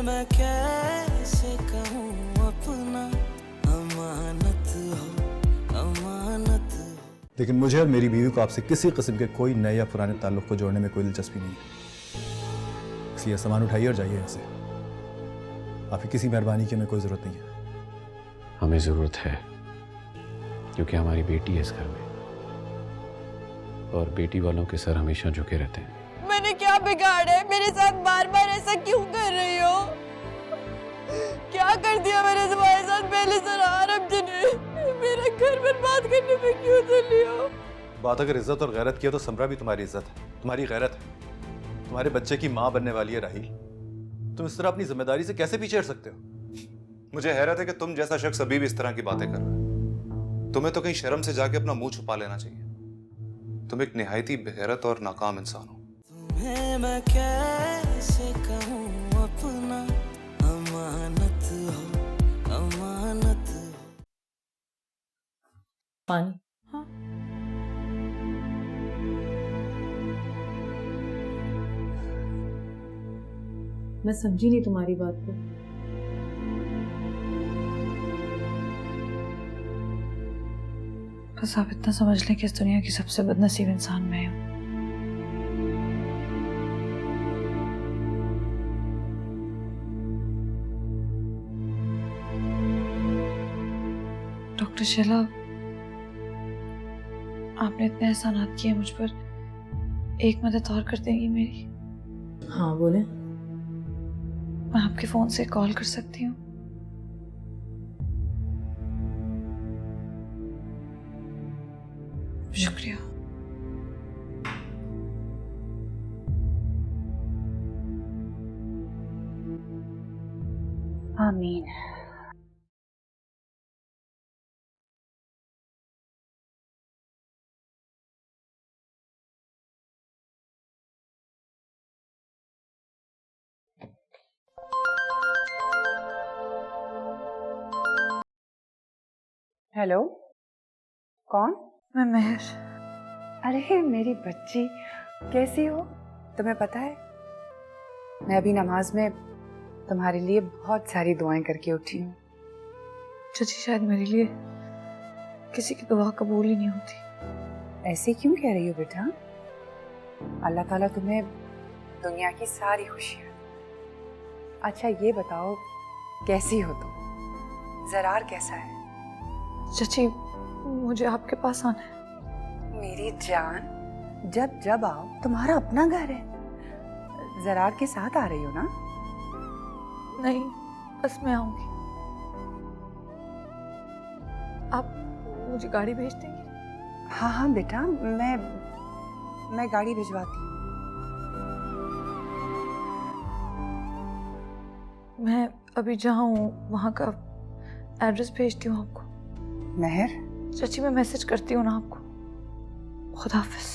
मैं कैसे कहूँ अपना, अमानत हो, अमानत हो। लेकिन मुझे और मेरी बीवी को आपसे किसी किस्म के कोई नए या पुराने ताल्लुक को जोड़ने में कोई दिलचस्पी नहीं है। इसलिए सामान उठाइए और जाइए यहाँ से। आपकी किसी मेहरबानी की हमें कोई जरूरत नहीं है। हमें जरूरत है, क्योंकि हमारी बेटी है इस घर में, और बेटी वालों के सर हमेशा झुके रहते हैं। मैंने क्या बिगाड़ा है? मेरे साथ बार बार ऐसा क्यों कर रही हो? क्या कर दिया मैंने तुम्हारे साथ? पहले सरार अब जिन्हें मेरा घर बर्बाद करने पे क्यों चली हो? बात अगर इज्जत और गैरत की है तो समरा भी तुम्हारी इज्जत है, तुम्हारी गैरत है। तुम्हारे बच्चे की माँ बनने वाली है राहील। तुम इस तरह अपनी जिम्मेदारी से कैसे पीछे हट सकते हो? मुझे हैरत है कि तुम जैसा शख्स अभी भी इस तरह की बातें कर रहे हो। तुम्हें तो कहीं शर्म से जाके अपना मुंह छुपा लेना चाहिए। तुम एक निहायती बेगैरत और नाकाम इंसान हो। तुम्हें मैं कैसे कहूँ अपना, अमानत हो, अमानत हो। पानी। हाँ। मैं समझी नहीं तुम्हारी बात को। बस आप इतना समझ लें कि इस दुनिया की सबसे बदनसीब इंसान मैं हूँ। डॉक्टर शैला, आपने इतने एहसानात किए मुझ पर, एक मदद और कर देंगी मेरी? हाँ बोले। मैं आपके फोन से कॉल कर सकती हूँ? शुक्रिया। आमीन। हेलो, कौन? मैं मेहर। अरे मेरी बच्ची, कैसी हो? तुम्हें पता है, मैं अभी नमाज में तुम्हारे लिए बहुत सारी दुआएं करके उठी हूँ। चाची, शायद मेरे लिए किसी की दुआ कबूल ही नहीं होती। ऐसे क्यों कह रही हो बेटा? अल्लाह ताला तुम्हें दुनिया की सारी खुशियाँ। अच्छा ये बताओ, कैसी हो तुम? जरार कैसा है? चाची, मुझे आपके पास आना है। मेरी जान, जब जब आओ, तुम्हारा अपना घर है। जरार के साथ आ रही हो ना? नहीं, बस मैं आऊंगी। आप मुझे गाड़ी भेज देंगी? हाँ हाँ बेटा, मैं गाड़ी भिजवाती हूँ। मैं अभी जहाँ हूँ वहाँ का एड्रेस भेजती हूँ आपको। मेहर, चाची मैं मैसेज करती हूँ ना आपको। खुदा हाफिज।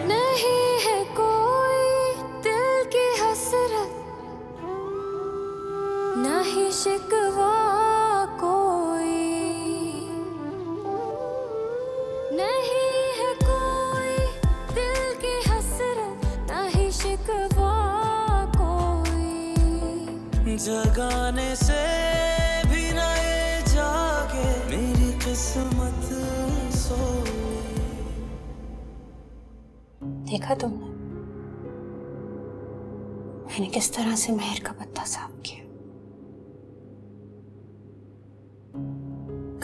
नहीं है कोई दिल की हसरत, ना ही शिकवा कोई, नहीं है कोई दिल की हसरत, ना ही शिकवा कोई। जगाने से भी ना ये जागे मेरी किस्मत सोई। देखा तुमने मैंने किस तरह से मेहर का पत्ता साफ किया?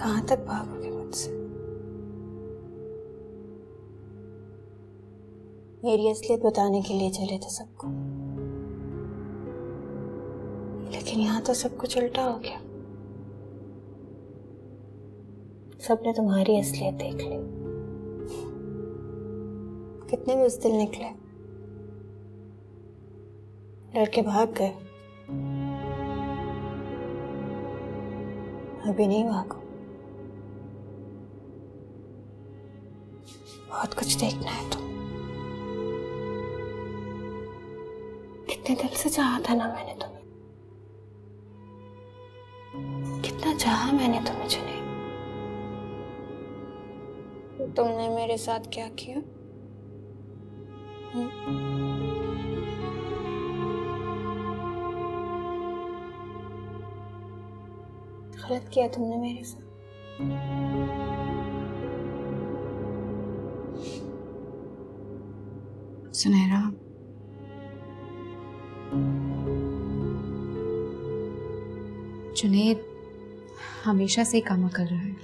कहां तक भागोगे मुझसे? मेरी असलियत बताने के लिए चले थे सबको, लेकिन यहां तो सब कुछ उल्टा हो गया। सबने तुम्हारी असलियत देख ली। कितने बुज़दिल निकले, डर के भाग गए। अभी नहीं भागो, बहुत कुछ देखना है। तुम कितने कितने दिल से चाहा था ना मैंने तुम्हें, कितना चाहा मैंने तुम्हें जुनैद। तुमने मेरे साथ क्या किया? गलत किया तुमने मेरे साथ। सुनहरा, जुनैद हमेशा से काम कर रहा है।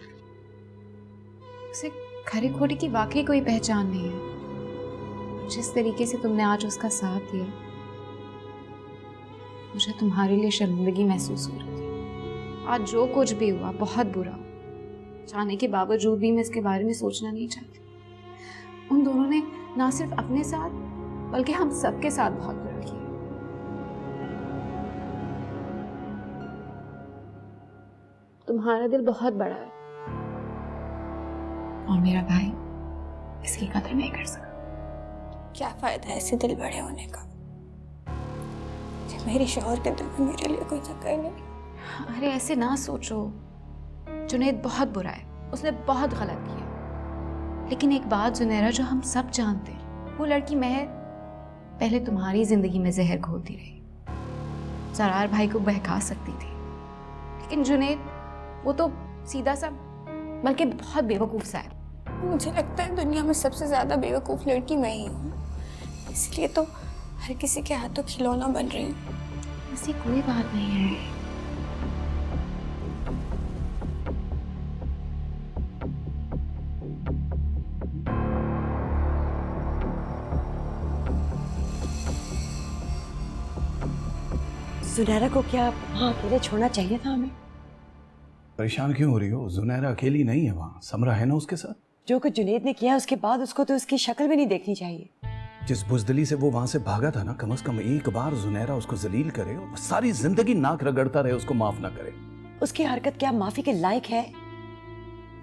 उसे खरी खोटी की वाकई कोई पहचान नहीं है। जिस तरीके से तुमने आज उसका साथ दिया, मुझे तुम्हारे लिए शर्मिंदगी महसूस हो रही थी। आज जो कुछ भी हुआ बहुत बुरा, चाहने के बावजूद भी मैं इसके बारे में सोचना नहीं चाहती। उन दोनों ने ना सिर्फ अपने साथ बल्कि हम सबके साथ बहुत बुरा किया। तुम्हारा दिल बहुत बड़ा है और मेरा भाई इसकी कदर नहीं कर सका। क्या फायदा ऐसे दिल बड़े होने का जब मेरे शौहर के दिल में मेरे लिए कोई जगह ही नहीं। अरे ऐसे ना सोचो, जुनैद बहुत बुरा है, उसने बहुत गलत किया। लेकिन एक बात जुनैरा जो हम सब जानते हैं, वो लड़की महर पहले तुम्हारी जिंदगी में जहर घोलती रही। जरार भाई को बहका सकती थी, लेकिन जुनैद वो तो सीधा सा बल्कि बहुत बेवकूफ सा है। मुझे लगता है दुनिया में सबसे ज्यादा बेवकूफ लड़की मैं ही हूँ, इसलिए तो हर किसी के हाथों खिलौना बन रही हूँ। ऐसी कोई बात नहीं है। सुनहरा को क्या वहाँ अकेले छोड़ना चाहिए था हमें? परेशान क्यों हो रही हो? जुनैरा अकेली नहीं है वहाँ, समरा है ना उसके साथ। जो कुछ जुनैद ने किया उसके बाद उसको तो उसकी शक्ल भी नहीं देखनी चाहिए। जिस बुजदिली से वो वहां से भागा था ना, कम से कम एक बार जुनैरा उसको जलील करे और सारी जिंदगी नाक रगड़ता रहे, उसको माफ ना करे। उसकी हरकत क्या माफी के लायक है?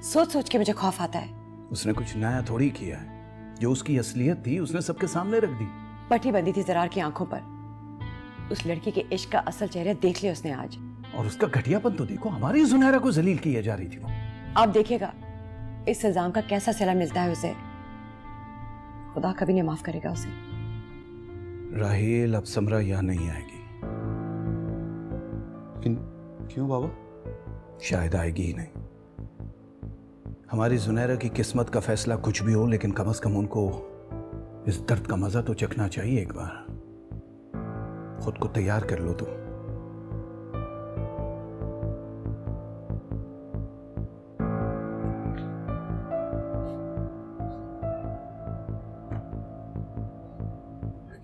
सोच सोच के मुझे खौफ आता है। उसने कुछ नया थोड़ी किया है, जो उसकी असलियत थी उसने सबके सामने रख दी। पट्टी बंदी थी जरार की आंखों पर। उस लड़की के इश्क का असल चेहरा देख लिया उसने आज। और उसका घटियापन तो देखो, हमारी जुनैरा को जलील किया जा रही थी वो। आप देखिएगा इस इल्जाम का कैसा सिला मिलता है उसे। खुदा कभी नहीं माफ करेगा उसे। राहेल अब समरा यहाँ नहीं आएगी। क्यों बाबा? शायद आएगी ही नहीं। हमारी जुनैरा की किस्मत का फैसला कुछ भी हो, लेकिन कम से कम उनको इस दर्द का मजा तो चखना चाहिए एक बार। खुद को तैयार कर लो तुम।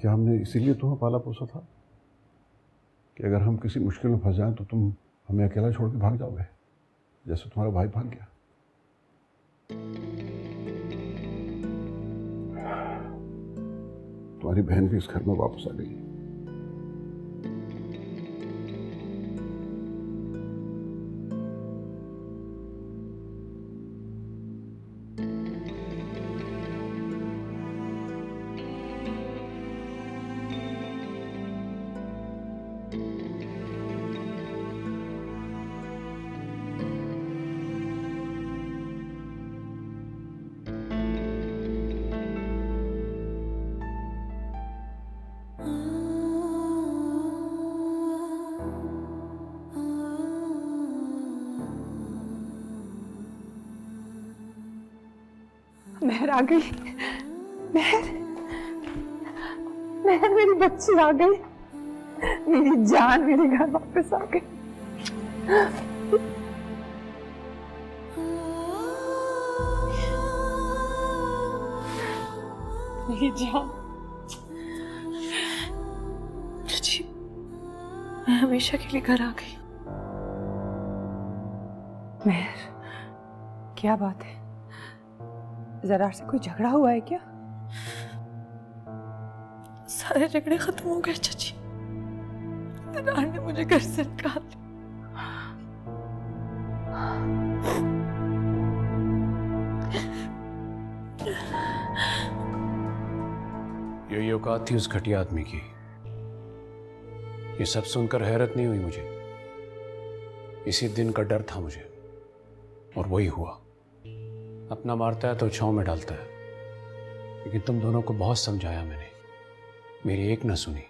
क्या हमने इसीलिए तुम्हें पाला पोसा था कि अगर हम किसी मुश्किल में फंस जाएं तो तुम हमें अकेला छोड़ के भाग जाओगे, जैसे तुम्हारा भाई भाग गया? तुम्हारी बहन भी इस घर में वापस आ गई। महर आ गई। महर, महर मेरी बच्ची आ गई। मेरी जान मेरे घर वापस आ गई। मेरी जान। जी, मैं हमेशा के लिए घर आ गई। महर, क्या बात है? जरार से कोई झगड़ा हुआ है क्या? सारे झगड़े खत्म हो गए चाची। जरार ने मुझे घर से निकाल दिया। यही औकात थी उस घटिया आदमी की। ये सब सुनकर हैरत नहीं हुई मुझे, इसी दिन का डर था मुझे, और वही हुआ। अपना मारता है तो छांव में डालता है, लेकिन तुम दोनों को बहुत समझाया मैंने, मेरी एक न सुनी।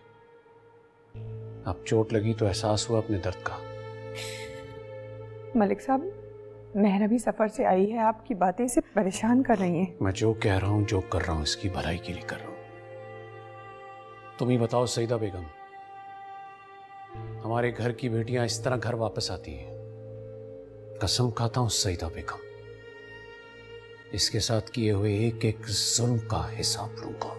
अब चोट लगी तो एहसास हुआ अपने दर्द का। मलिक साहब, मेहर अभी सफर से आई है, आपकी बातें इसे परेशान कर रही हैं। मैं जो कह रहा हूं, जो कर रहा हूं, इसकी भलाई के लिए कर रहा हूं। तुम ही बताओ सईदा बेगम, हमारे घर की बेटियां इस तरह घर वापस आती हैं? कसम खाता हूं सईदा बेगम, इसके साथ किए हुए एक एक जुल्म का हिसाब लूंगा।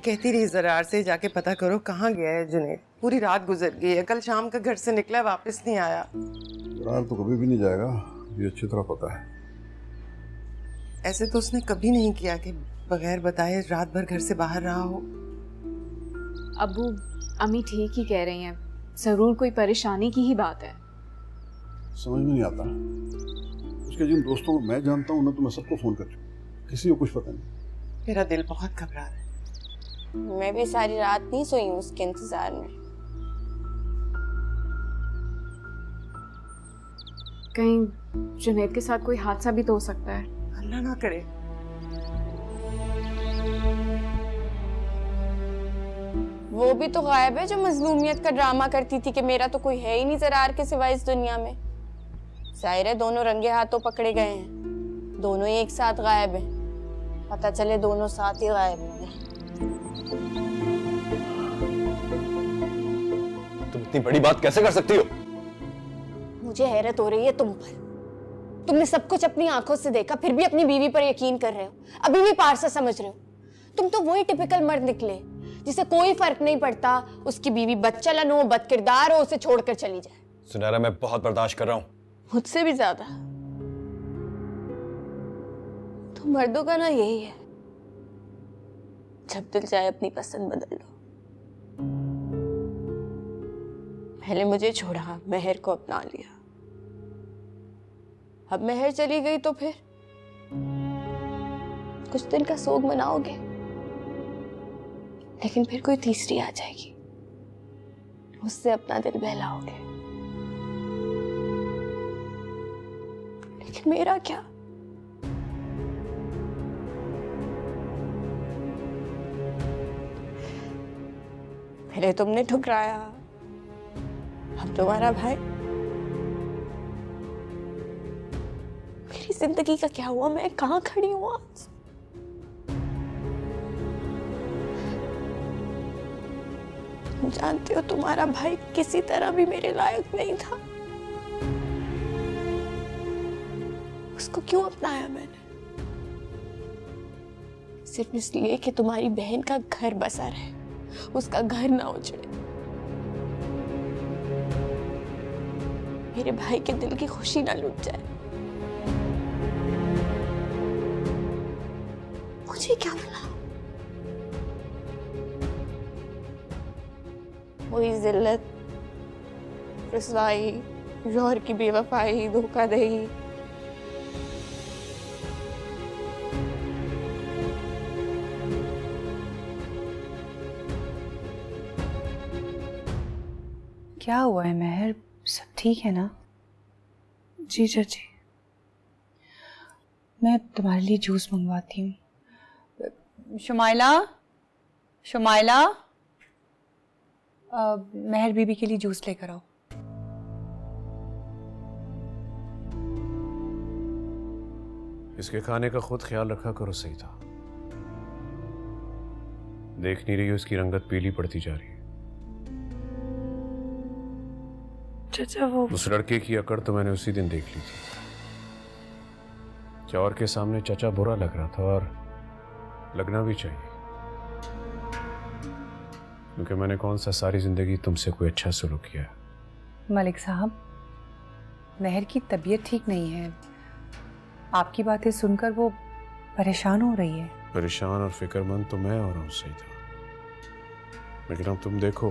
कहती रही ज़रार से जाके पता करो कहाँ गया है जुनैद। पूरी रात गुजर गई है, कल शाम का घर से निकला वापस नहीं आया। ज़रार तो कभी भी नहीं जाएगा, ये अच्छी तरह पता है। ऐसे तो उसने कभी नहीं किया कि बगैर बताए रात भर घर से बाहर रहा हो। अबू अम्मी ठीक ही कह रही हैं, जरूर कोई परेशानी की ही बात है। समझ में नहीं आता, उसके जिन दोस्तों को मैं जानता हूँ ना, तो मैं सबको फ़ोन कर चुका, किसी को कुछ पता नहीं। मेरा दिल बहुत घबरा रहा है। मैं भी सारी रात नहीं सोई हूँ उसके इंतजार में। कहीं जुनैद के साथ कोई हादसा भी तो हो सकता है। अल्लाह ना करे। वो भी तो गायब है जो मजलूमियत का ड्रामा करती थी कि मेरा तो कोई है ही नहीं ज़रार के सिवाय इस दुनिया में। जाहिर है दोनों रंगे हाथों पकड़े गए हैं, दोनों ही एक साथ गायब हैं। पता चले दोनों साथ ही गायब हैं। तुम इतनी बड़ी बात कैसे कर सकती हो? मुझे हैरत हो रही है तुम पर। तुमने सब कुछ अपनी आंखों से देखा, फिर भी अपनी बीवी पर यकीन कर रहे हो, अभी भी पारसा समझ रहे हो। तुम तो वही टिपिकल मर्द निकले जिसे कोई फर्क नहीं पड़ता उसकी बीवी बदचलन हो, बदकिरदार हो, उसे छोड़कर चली जाए। सुनहरा, मैं बहुत बर्दाश्त कर रहा हूँ, मुझसे भी ज्यादा। तो मर्दों का ना यही है, जब दिल चाहे अपनी पसंद बदल लो। पहले मुझे छोड़ा, मेहर को अपना लिया, अब मेहर चली गई तो फिर कुछ दिन का सोग मनाओगे, लेकिन फिर कोई तीसरी आ जाएगी, उससे अपना दिल बहलाओगे। लेकिन मेरा क्या? पहले तुमने ठुकराया, अब तुम्हारा भाई। मेरी जिंदगी का क्या हुआ? मैं कहाँ खड़ी हूँ आज? तुम जानते हो तुम्हारा भाई किसी तरह भी मेरे लायक नहीं था। उसको क्यों अपनाया मैंने? सिर्फ इसलिए कि तुम्हारी बहन का घर बसा रहे, उसका घर ना उजड़े, मेरे भाई के दिल की खुशी ना लूट जाए। मुझे क्या मिला? वही जिल्लत, रुसवाई, जौहर की बेवफाई, धोखाधड़ी। क्या हुआ है मेहर, सब ठीक है ना? जी चाची। मैं तुम्हारे लिए जूस मंगवाती हूँ। शुमाइला, शुमाइला, मेहर बीबी के लिए जूस लेकर आओ। इसके खाने का खुद ख्याल रखा करो सईदा। देख नहीं रही हो इसकी रंगत पीली पड़ती जा रही है। चाचा वो उस लड़के की अकड़ तो मैंने उसी दिन देख ली थी। चौर के सामने चाचा बुरा लग रहा था, और लगना भी चाहिए, क्योंकि मैंने कौन सा सारी जिंदगी तुमसे कोई अच्छा सलूक किया है। मलिक साहब, मेहर की तबीयत ठीक नहीं है, आपकी बातें सुनकर वो परेशान हो रही है। परेशान और फिक्रमंद तो मैं हो रहा हूँ सईदा। लेकिन अब तुम देखो,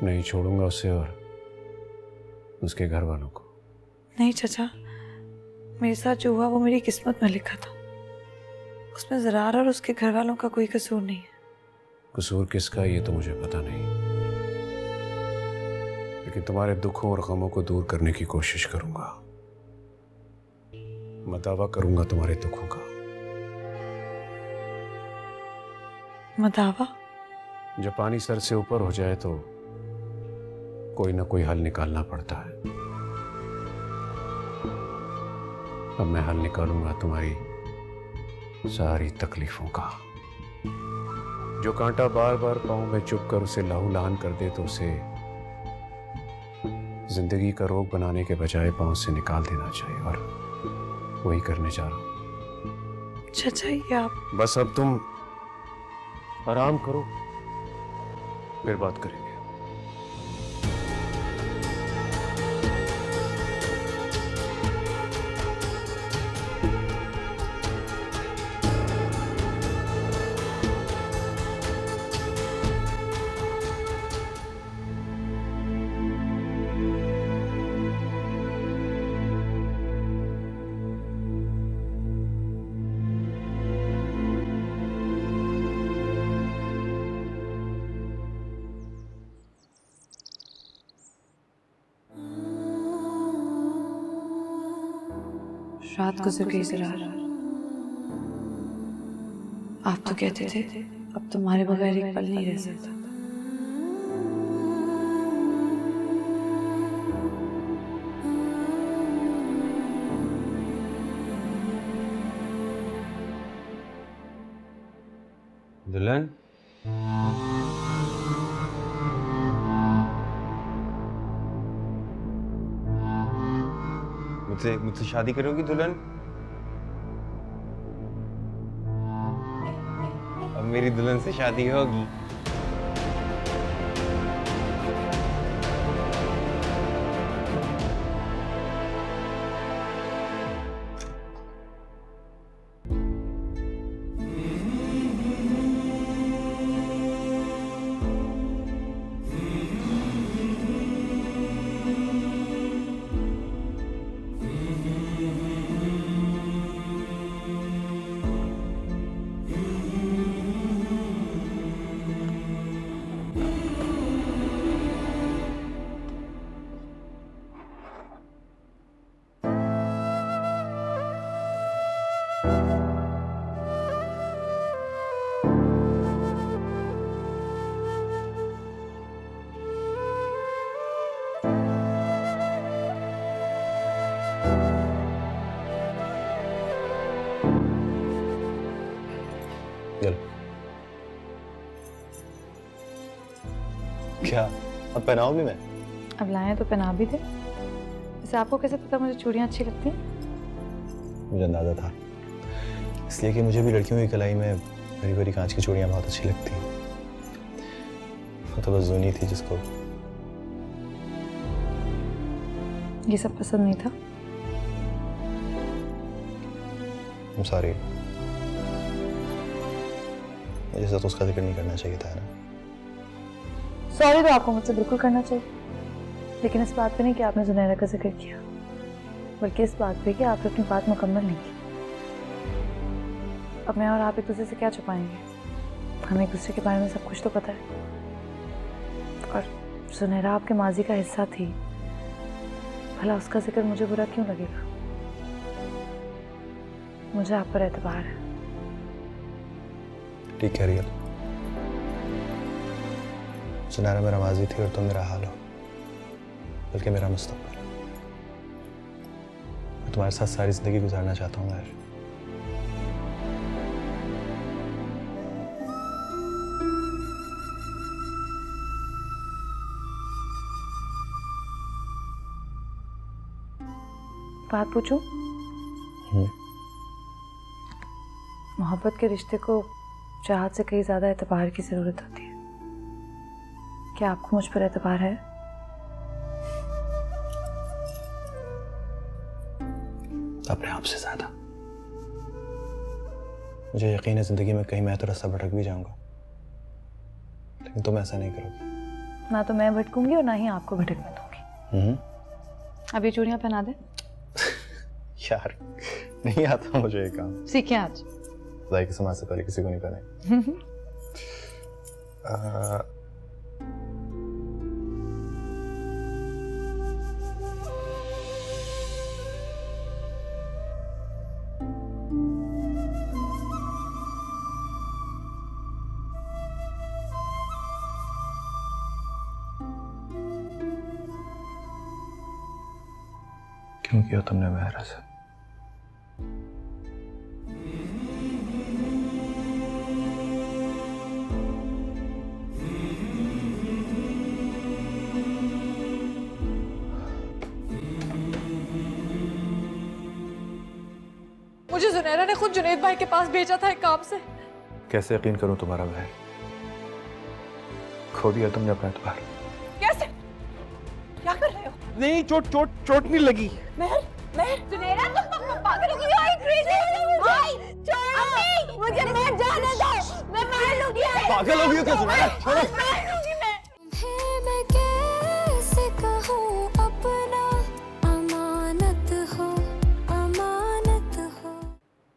नहीं छोड़ूंगा उसे और उसके घर वालों को। नहीं चाचा, मेरे साथ जो हुआ वो मेरी किस्मत में लिखा था। उसमें ज़रार और उसके घर वालों का कोई कसूर नहीं है। कसूर किसका ये तो मुझे पता नहीं, लेकिन तुम्हारे दुखों और गमों को दूर करने की कोशिश करूंगा। मैं दावा करूंगा तुम्हारे दुखों का। मदावा? जब पानी सर से ऊपर हो जाए तो कोई ना कोई हल निकालना पड़ता है। अब मैं हल निकालूंगा तुम्हारी सारी तकलीफों का। जो कांटा बार बार पांव में चुभ कर उसे लहूलुहान कर दे तो उसे जिंदगी का रोग बनाने के बजाय पांव से निकाल देना चाहिए, और वही करने जा रहा हूं। चाचा ये आप... बस अब तुम आराम करो, फिर बात करेंगे। रात गुजर गई ज़रार। आप तो कहते थे अब तुम्हारे बगैर एक पल नहीं रह सकता। दुल्हन, मुझसे शादी करोगी दुल्हन? अब मेरी दुल्हन से शादी होगी। क्या अब पहनाओ भी? मैं अब लाए तो पहना भी दे। वैसे आपको कैसे पता मुझे चूड़ियाँ अच्छी लगती हैं? मुझे अंदाजा था, इसलिए कि मुझे भी लड़कियों की कलाई में बड़ी बड़ी कांच की चूड़ियाँ बहुत अच्छी लगती हैं। वो तो बस जूनी थी जिसको ये सब पसंद नहीं था। I'm sorry, मुझे तो उसका जिक्र नहीं करना चाहिए था ना। सॉरी तो आपको मुझसे बिल्कुल करना चाहिए, लेकिन इस बात पे नहीं कि आपने जुनैरा का जिक्र किया, बल्कि इस बात पे कि आपने अपनी बात मुकम्मल नहीं की। अब मैं और आप एक दूसरे से क्या छुपाएंगे? हमें एक दूसरे के बारे में सब कुछ तो पता है। और जुनैरा आपके माजी का हिस्सा थी, भला उसका जिक्र मुझे बुरा क्यों लगेगा? मुझे आप पर एतबार है। ठीक कह रही है, जुनैरा मेरा माजी थी और तुम मेरा हाल हो, बल्कि मेरा मुस्तकबिल। मैं तुम्हारे साथ सारी जिंदगी गुजारना चाहता हूँ यार। बात पूछूं? मोहब्बत के रिश्ते को चाहत से कहीं ज्यादा एतबार की जरूरत होती है। क्या आपको मुझ पर एतबार है? अपने आप से ज्यादा। मुझे यकीन है ज़िंदगी में कहीं मैं तो रास्ता भटक भी जाऊंगा, लेकिन तुम ऐसा नहीं करोगे। ना तो मैं भटकूंगी और ना ही आपको भटकने दूंगी। अब ये चूड़ियां पहना दे। यार नहीं आता मुझे ये काम। सीखे आज। खुदाई की समाज से पहले किसी को नहीं पहने। क्यों किया तुमने मेहरा से? मुझे जुनैरा ने खुद जुनैद भाई के पास भेजा था एक काम से। कैसे यकीन करूं तुम्हारा बहन? खो दिया तुमने अपना एतबार। कैसे? क्या कर रहे हो? नहीं, चोट नहीं लगी। महर जुनैरा तुम पागल हो गई हो? भाई छोड़ो मुझे मत जाने दो, मैं मार लूंगी। पागल हो गई हो क्या जुनैरा? छोड़ो। मार लूंगी मैं। मैं कैसे कहूँ अपना अमानत हो।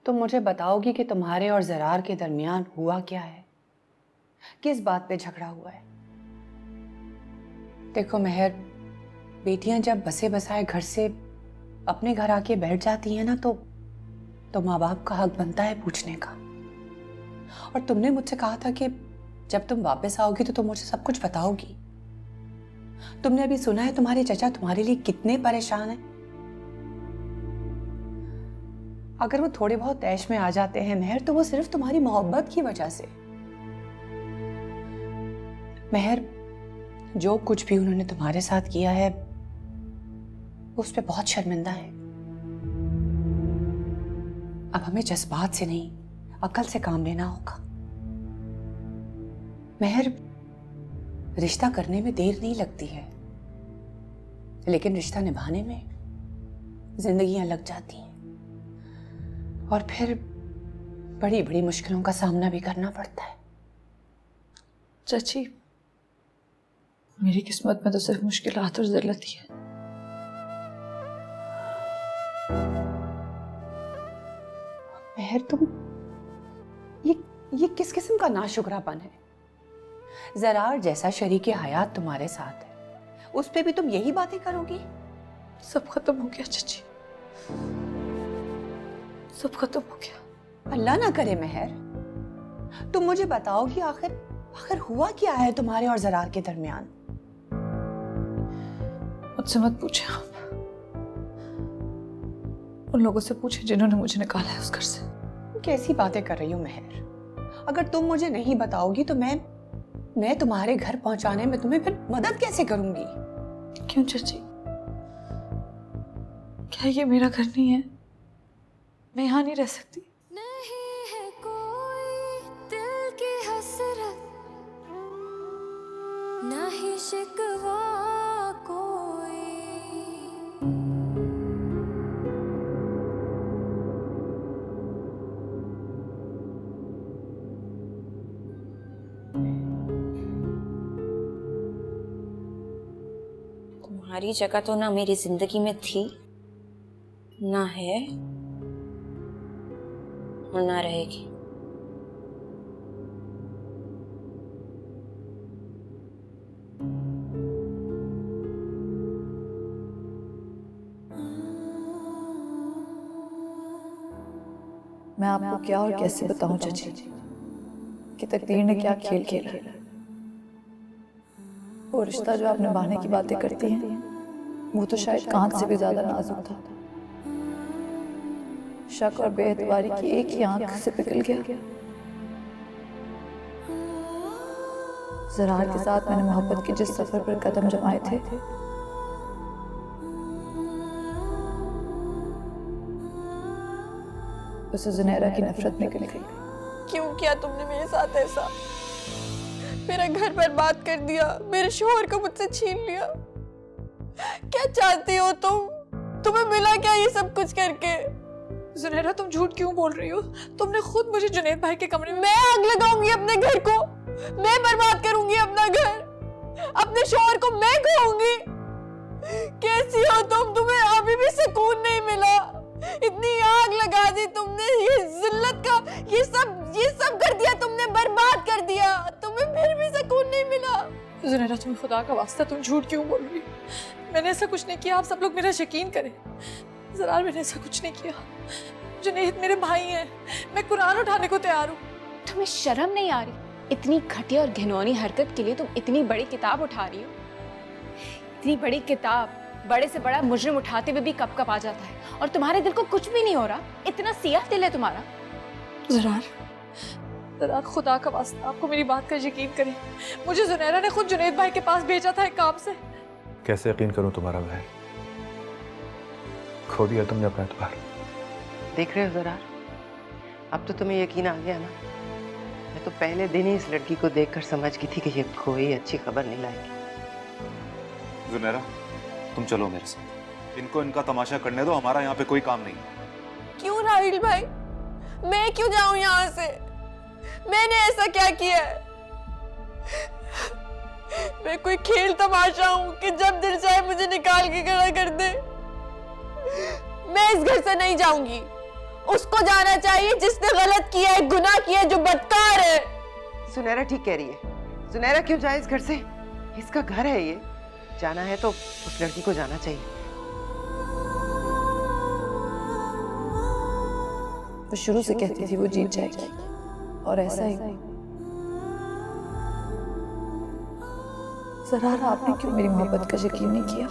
तुम मुझे बताओगी कि तुम्हारे और ज़रार के दरमियान हुआ क्या है? किस बात पे झगड़ा हुआ है? देखो महर, बेटियां जब बसे बसाए घर से अपने घर आके बैठ जाती हैं ना, तो माँ बाप का हक बनता है पूछने का। और तुमने मुझसे कहा था कि जब तुम वापस आओगी तो तुम मुझे सब कुछ बताओगी। तुमने अभी सुना है तुम्हारे चचा तुम्हारे लिए कितने परेशान हैं। अगर वो थोड़े बहुत ऐश में आ जाते हैं महर, तो वो सिर्फ तुम्हारी मोहब्बत की वजह से। महर, जो कुछ भी उन्होंने तुम्हारे साथ किया है उस पे बहुत शर्मिंदा है। अब हमें जज्बात से नहीं, अकल से काम लेना होगा। महर, रिश्ता करने में देर नहीं लगती है, लेकिन रिश्ता निभाने में जिंदगियां लग जाती हैं और फिर बड़ी बड़ी मुश्किलों का सामना भी करना पड़ता है। चाची, मेरी किस्मत में तो सिर्फ मुश्किलात और ज़िल्लत ही है। महर, तुम ये किस किस्म का नाशुक्रापन है? ज़रार जैसा शरीके हयात तुम्हारे साथ है, उस पे भी तुम यही बातें करोगी? सब खत्म हो गया चाची, सब खत्म हो गया। अल्लाह ना करे महर, तुम मुझे बताओ कि आखिर हुआ क्या है तुम्हारे और ज़रार के दरमियान? मुझसे मत पूछे आप, उन लोगों से पूछे जिन्होंने मुझे निकाला है उस घर से। कैसी बातें कर रही हो महर? अगर तुम मुझे नहीं बताओगी तो मैं तुम्हारे घर पहुंचाने में तुम्हें फिर मदद कैसे करूंगी? क्यों चाची, क्या ये मेरा घर नहीं है? मैं यहाँ नहीं रह सकती? नहीं है कोई दिल की हसरत, ना ही शिकवा कोई। तुम्हारी जगह तो ना मेरी जिंदगी में थी, ना है और ना रहेगी। मैं आपको क्या और कैसे बताऊं चाची कि तकदीर ने क्या खेल खेला है। वो रिश्ता जो आप निभाने की बातें करती हैं, वो तो शायद कांच से भी ज्यादा नाजुक था। शक और बेएतबारी की एक ही आंख से पिघल गया। ज़रार के साथ मैंने मोहब्बत के जिस सफर पर कदम जमाए थे, उसे जुनैरा की नफरत निकल गई। क्यों किया तुमने मेरे साथ ऐसा? मेरा घर बर्बाद कर दिया, मेरे शोहर को मुझसे छीन लिया। क्या चाहती हो तुम? तुम्हें मिला क्या ये सब कुछ करके? जुनैरा तुम झूठ क्यों बोल रही हो? तुमने खुद मुझे जुनैद भाई के कमरे में। मैं आग लगाऊंगी अपने घर को, मैं बर्बाद करूंगी अपना घर, अपने शौहर को मैं खोऊंगी। कैसी हो तुम? तुम्हें अभी भी सुकून नहीं मिला? इतनी आग लगा दी तुमने, ये जिल्लत का ये सब कर दिया तुमने, बर्बाद कर दिया। तुम्हें फिर भी सुकून नहीं मिला? जुनैरा तुम्हें खुदा का वास्ता तुम झूठ क्यों बोल रही हो? मैंने ऐसा कुछ नहीं किया, आप सब लोग मेरा यकीन करें। ज़रार मैंने ऐसा कुछ नहीं किया। जुनैद मेरे भाई हैं, मैं कुरान उठाने को तैयार हूँ। तुम्हें शर्म नहीं आ रही? इतनी घटिया और घिनौनी हरकत के लिए तुम इतनी बड़ी किताब उठा रही हो। इतनी बड़ी किताब बड़े से बड़ा मुजरिम उठाते हुए भी कप कप आ जाता है, और तुम्हारे दिल को कुछ भी नहीं हो रहा। इतना सियाह दिल है तुम्हारा। ज़रार खुदा का वास्ता आपको मेरी बात का यकीन करें। मुझे जुनैरा ने खुद जुनैद भाई के पास भेजा था एक काम से। कैसे यकीन करूं तुम्हारा बहन? खो दिया तुमने अपना एतबार। देख रहे हो ज़रार, अब तो तुम्हें यकीन आ गया ना? मैं तो पहले दिन ही इस लड़की को देखकर समझ गई थी कि ये कोई अच्छी खबर नहीं लाएगी। जुनैरा, तुम चलो मेरे साथ। इनको इनका तमाशा करने दो, हमारा यहाँ पे कोई काम नहीं। क्यों राहिल भाई? मैं क्यों जाऊं यहाँ से? मैंने ऐसा क्या किया है? मैं कोई खेल तमाशा हूं कि जब दिल चाहे मुझे निकाल के खड़ा कर दे? मैं इस घर से नहीं जाऊंगी। उसको जाना चाहिए जिसने गलत किया है, गुनाह किया है, जो बदकार है। जुनैरा ठीक कह रही है। जुनैरा क्यों जाए इस घर से? इसका घर है ये। जाना है तो उस लड़की को जाना चाहिए। वो शुरू से कहती थी वो जीत जाएगी, और ऐसा ही। ज़रार, आपने क्यों मेरी मोहब्बत का यकीन नहीं किया?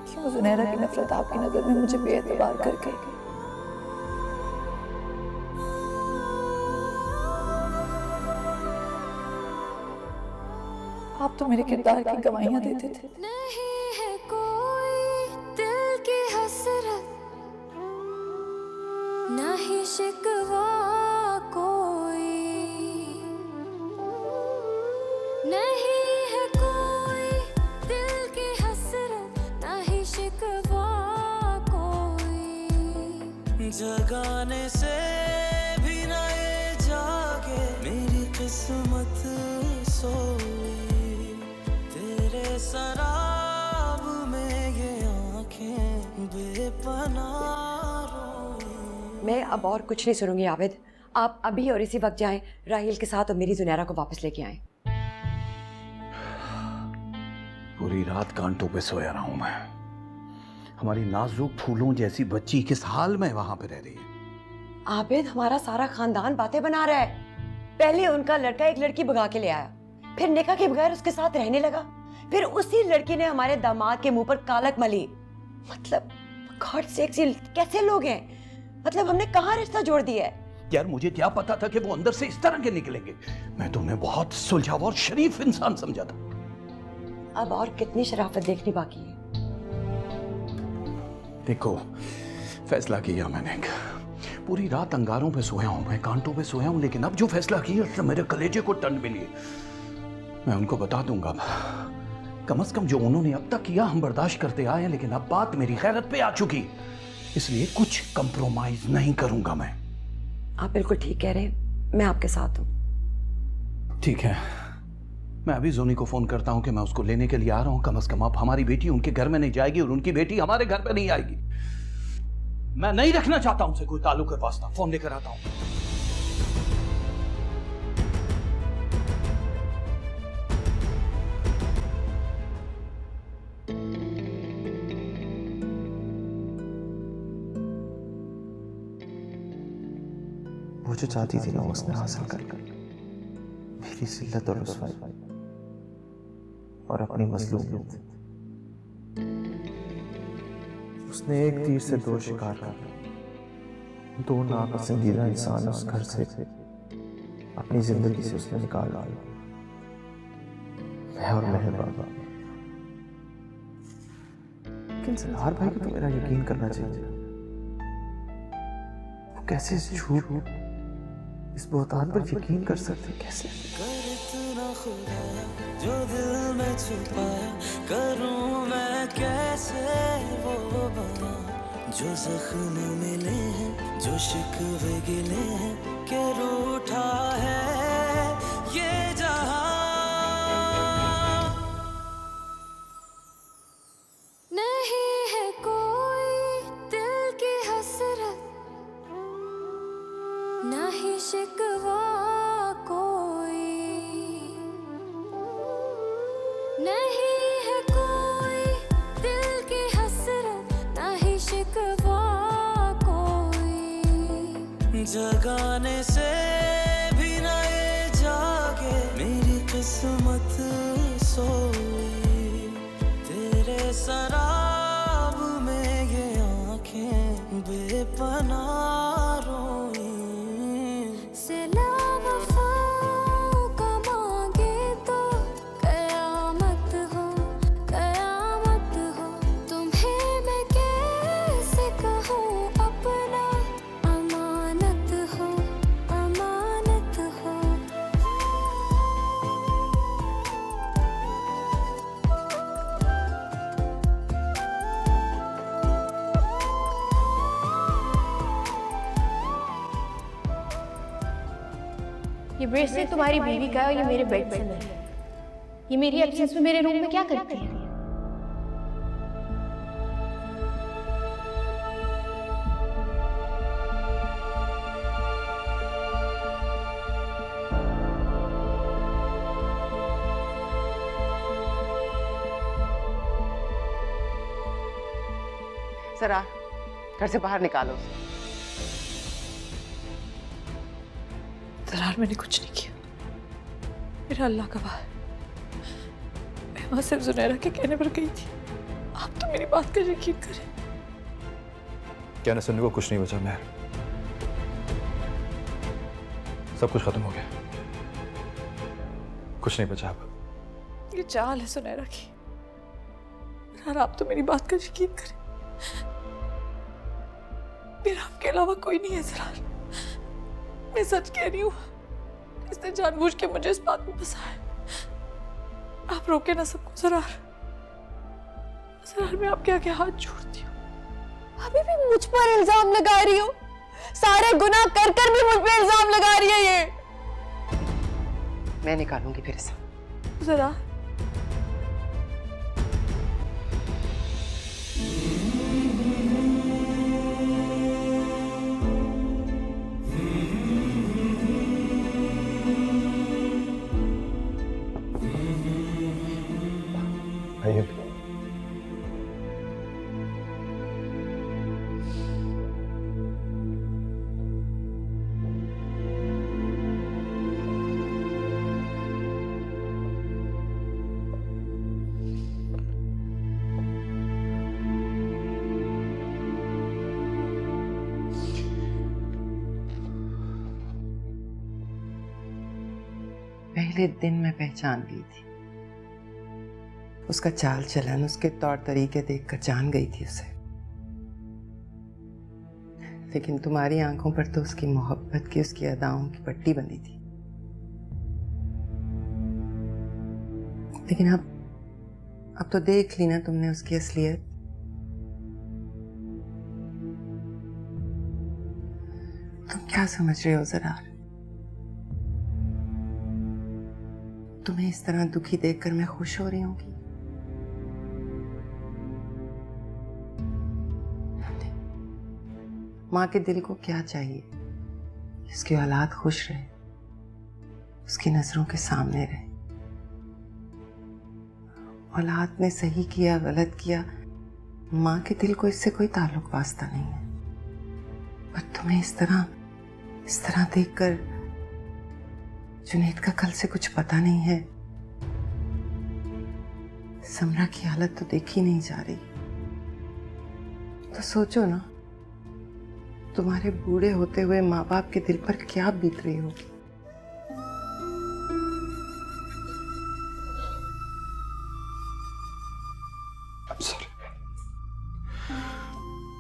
क्यों जुनैरा की नफरत आपकी नजर में मुझे बेएतबार कर गई? आप तो मेरे किरदार की गवाहियां देते थे। नहीं है कोई दिल की हसरत, ना ही शिकवा कोई, नहीं है कोई दिल की हसरत, ना ही शिकवा कोई। जगाने से भी ना ये जागे मेरी किस्मत सोई, तेरे शराब में ये आंखें बेपनाह रोई। मैं अब और कुछ नहीं सुनूंगी आबिद। आप अभी और इसी वक्त जाएं राहिल के साथ और मेरी जुनैरा को वापस लेके आएं। पूरी रात कांटों पे सोया रहा हूं मैं। हमारी नाजुक फूलों जैसी बच्ची किस हाल में वहां पे रह रही है। आबिद, हमारा सारा खानदान बातें बना रहा है। पहले उनका लड़का एक लड़की भगा के ले आया, फिर निकाह के बगैर उसके साथ रहने लगा, फिर उसी लड़की ने हमारे दामाद के मुंह पर कालक मली। मतलब गॉड सेक्स, कैसे लोग हैं? मतलब हमने कहाँ रिश्ता जोड़ दिया है? यार, मुझे क्या पता था कि वो अंदर से इस तरह के निकलेंगे। मैं तुम्हें बहुत सुलझावा और शरीफ इंसान समझा था। अब और कितनी शराफत देखनी बाकी है? देखो, फैसला किया मैंने। पूरी रात अंगारों पे सोया हूं मैं, कांटों पे सोया हूं, लेकिन अब जो फैसला किया उससे मेरे कलेजे को टंड मिली है। मैं उनको बता दूंगा। कम से कम जो उन्होंने अब तक किया हम बर्दाश्त करते आए हैं, लेकिन अब बात मेरी खैरत पे आ चुकी, इसलिए कुछ कंप्रोमाइज नहीं करूंगा मैं। आप बिल्कुल ठीक कह रहे हैं, मैं आपके साथ हूं। ठीक है, मैं अभी जोनी को फोन करता हूं कि मैं उसको लेने के लिए आ रहा हूं। कम से कम अब हमारी बेटी उनके घर में नहीं जाएगी और उनकी बेटी हमारे घर में नहीं आएगी। मैं नहीं रखना चाहता उनसे कोई ताल्लुक वास्ता। फोन लेकर आता हूं। वो जो चाहती थी ना उसने हासिल कर ली। मेरी जिल्लत और रुसवाई और अपनी मजलूमियत। उसने एक तीर से दो शिकार कर लिया। दो नापसंदीदा इंसान उस घर से अपनी जिंदगी से उसने निकाल डाला। मैं और मेहर बाबा। लेकिन सरदार भाई को तो मेरा यकीन करना चाहिए। वो कैसे इस झूठ, इस बोहतान पर यकीन कर सकते? कैसे? जो दिल में छुपाया करूं मैं कैसे वो बयां। जो जख्म मिले हैं, जो शिकवे गिले हैं, के रूठा है ये जहां। नहीं है कोई दिल की हसरत, ना ही शिकवा कोई, नहीं है कोई दिल की हसरत, ना ही शिकवा कोई। जगाने से भी न ये जागे मेरी किस्मत सोई, तेरे शराब में ये आंखें बेपनाह रोई। सिला वफाओं का मांगे तो कयामत हो, कयामत हो। तुम्हें मैं कैसे कहूँ अपना, अमानत हो, अमानत हो। ये ब्रेसलेट तुम्हारी बीवी का है और ये मेरे बेड से मिला है। ये मेरी एब्सेंस में मेरे रूम में क्या करती है? सरा, घर से बाहर निकालो उसे। जरार, मैंने कुछ नहीं किया, मेरा अल्लाह का वाह है। मैं वहां सिर्फ जुनैरा के कहने पर गई थी। आप तो मेरी बात का यकीन करें। कहने सुनने को कुछ नहीं बचा महर, सब कुछ खत्म हो गया, कुछ नहीं बचा अब। ये चाल है सुनैरा की। यार, आप तो मेरी बात का यकीन करें, मेरा आपके अलावा कोई नहीं है जरार। मैं सच कह रही हूँ, इसने जानबूझ के मुझे इस बात में फंसाया है। आप रोके ना सबको जरार। जरार, मैं आपके आगे हाथ जोड़ती हूँ। अभी भी मुझ पर इल्जाम लगा रही हो? सारे गुनाह कर कर भी मुझ पे इल्जाम लगा रही है ये। मैं निकालूंगी फिर से। जरा आइए। पहले दिन मैं पहचान गई थी उसका चाल चलन, उसके तौर तरीके देखकर जान गई थी उसे। लेकिन तुम्हारी आंखों पर तो उसकी मोहब्बत की, उसकी अदाओं की पट्टी बंधी थी। लेकिन अब तो देख ली ना तुमने उसकी असलियत। तुम क्या समझ रहे हो जरा? तुम्हें इस तरह दुखी देखकर मैं खुश हो रही हूँ? माँ के दिल को क्या चाहिए? उसकी औलाद खुश रहे, उसकी नजरों के सामने रहे। औलाद ने सही किया गलत किया, माँ के दिल को इससे कोई ताल्लुक वास्ता नहीं है। पर तुम्हें इस तरह देखकर जुनैद का कल से कुछ पता नहीं है। समरा की हालत तो देखी नहीं जा रही। तो सोचो ना, तुम्हारे बूढ़े होते हुए माँ बाप के दिल पर क्या बीत रही होगी।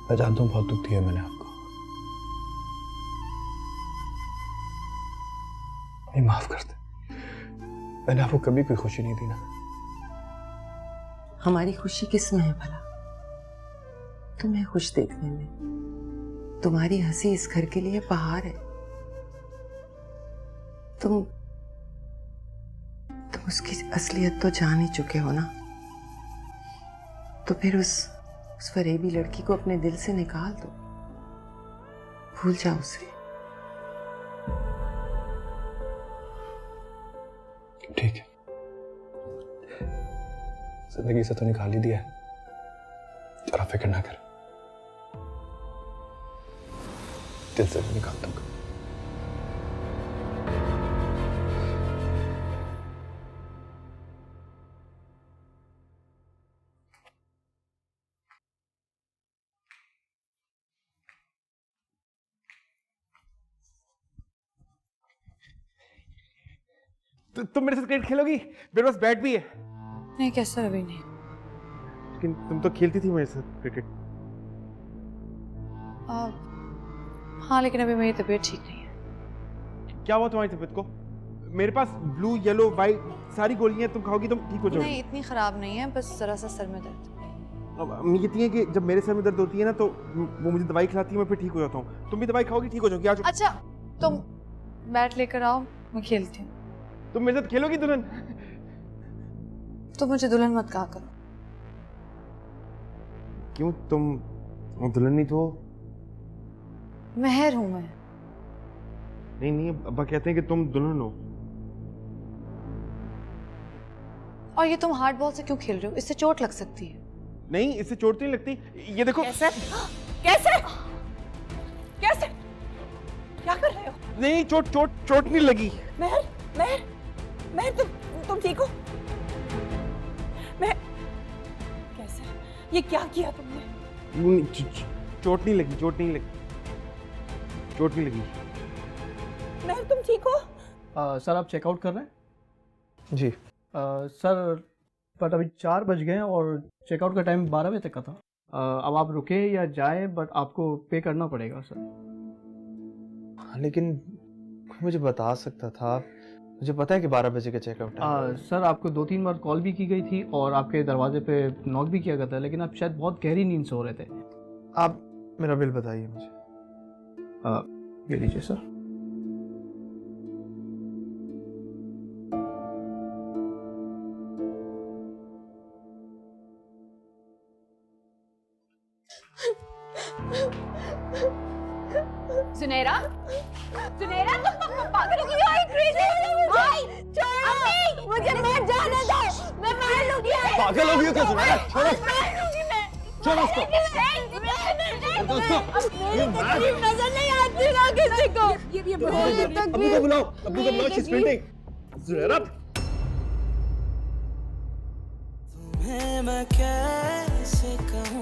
मैं जानता हूँ बहुत दुख दिया मैंने आपको। नहीं, माफ कर दे, मैंने आपको कभी कोई खुशी नहीं दी ना। हमारी खुशी किस में है भला? तुम्हें खुश देखने में। तुम्हारी हंसी इस घर के लिए बहार है। तुम उसकी असलियत तो जान ही चुके हो ना, तो फिर उस फरेबी लड़की को अपने दिल से निकाल दो, भूल जाओ उसे। ठीक है, जिंदगी से तो निकाल ही दिया है, जरा फिक्र ना कर, दिल से भी निकाल दूंगा। तुम मेरे साथ क्रिकेट खेलोगी? मेरे पास बैट भी है। नहीं कैसा अभी नहीं। लेकिन तुम तो खेलती थी मेरे साथ क्रिकेट। हाँ लेकिन अभी मेरी तबीयत ठीक नहीं है। क्या हुआ तुम्हारी तबीयत को? मेरे पास ब्लू येलो वाइट सारी गोलियां तुम खाओगी तो ठीक हो जाओगी। नहीं इतनी खराब नहीं है, बस जरा सा सर में दर्द। अब ये कहती है कि जब मेरे सर में दर्द होती है ना तो वो मुझे दवाई खिलाती है, मैं फिर ठीक हो जाता हूँ। तुम भी दवाई खाओगी ठीक हो जाओगी। आज अच्छा तुम बैट लेकर आओ, मैं खेलती हूँ। तुम मेरे साथ खेलोगी दुल्हन? तो मुझे दुल्हन मत कहा करो। क्यों, तुम दुल्हन नहीं तो? मेहर हूं मैं। नहीं अब्बा कहते हैं कि तुम दुल्हन हो। और ये तुम हार्ड बॉल से क्यों खेल रहे हो? इससे चोट लग सकती है। नहीं इससे चोट तो नहीं लगती। ये देखो। कैसे कैसे कैसे क्या कर रहे हो? नहीं चोट नहीं लगी। महर महर महर तुम ठीक हो? महर कैसे, ये क्या किया तुमने? चोट नहीं लगी। महर तुम ठीक हो? सर आप चेकआउट कर रहे हैं? जी सर, बट अभी 4 बज गए हैं और चेकआउट का टाइम 12 बजे तक का था। अब आप रुके या जाए, बट आपको पे करना पड़ेगा सर। लेकिन मुझे बता सकता था, मुझे पता है कि 12 बजे का चेकआउट है। सर आपको 2-3 बार कॉल भी की गई थी और आपके दरवाजे पे नॉक भी किया गया था, लेकिन आप शायद बहुत गहरी नींद से हो रहे थे। आप मेरा बिल बताइए मुझे। ये लीजिए सर। सुनैरा तुम पागल हो गई हो? भाई छोड़ो मुझे, मत जाने दो, मैं मार लूंगी। पागल हो गई हो क्या सुनैरा? छोड़ो छोड़ो उसको। नजर नहीं आती ना किसी को। अब्बू को बुलाओ, शी इज फेंटिंग। सुनैरा तुम्हें मैं कैसे कहूँ